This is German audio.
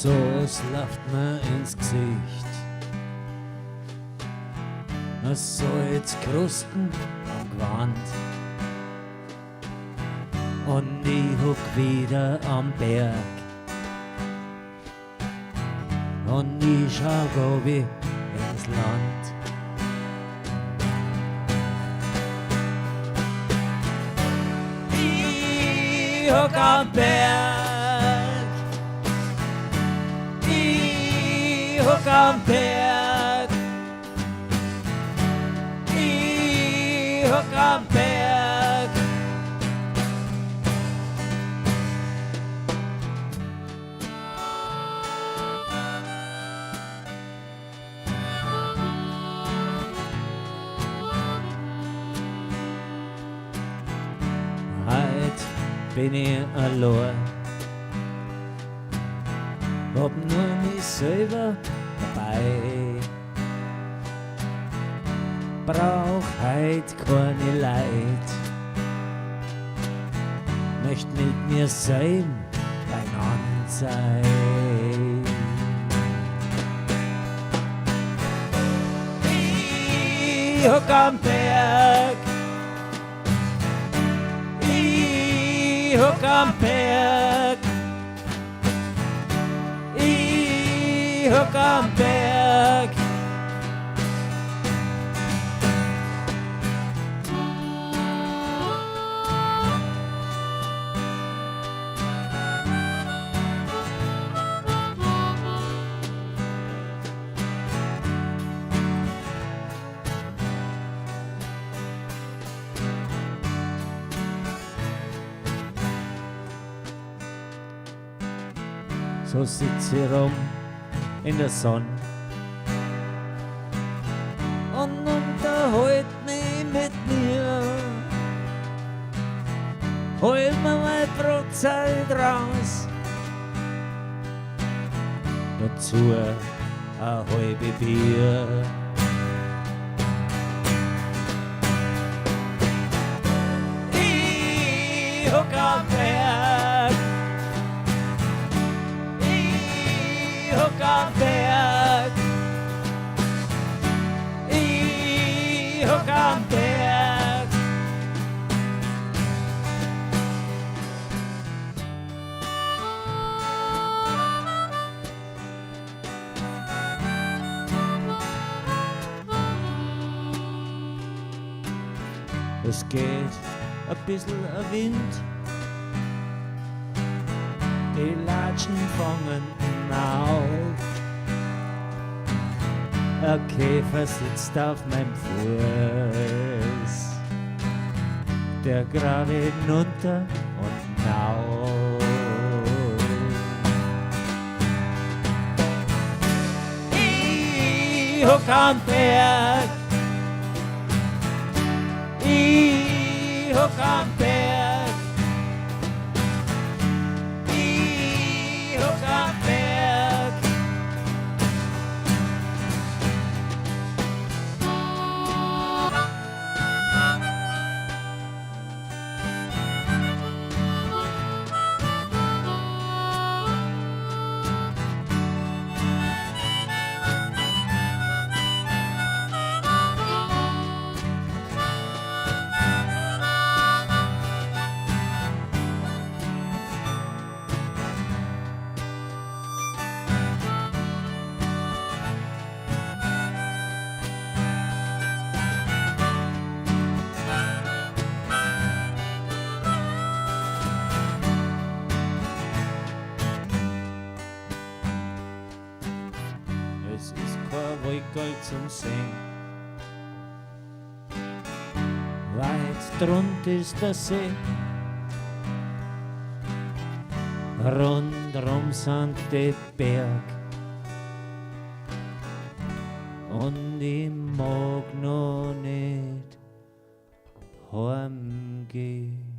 so es läuft mir ins Gesicht. Es soll jetzt Krusten am Gewand und ich huck wieder am Berg und ich schau go wie ins Land. Ich huck am Berg, ich huck am Berg, ich huck am Berg. Heut bin ich allein, hab nur mich selber dabei. Brauch heut keine Leid, möcht mit mir sein, beieinander sein. Ich hock am Berg, ich hock am Berg, ich hock am Berg. So sitz ich rum in der Sonne und unterhalt mich mit mir. Hol mir mein Brotzeit raus, dazu ein halbe Bier. Ich hock am Berg, ich hock am Berg, ich hock am Berg. Es geht ein bisschen ein Wind, die Latschen fangen auf. Ein Käfer sitzt auf meinem Fuß, der gerade hinunter und hinauf. Ich hock am Berg, ich hock am Berg, ich hock am Berg. Es ist kein Wolkerl zum Sehen, weit drunter ist der See, rundrum sind die Berg und ich mag noch nicht heimgehen.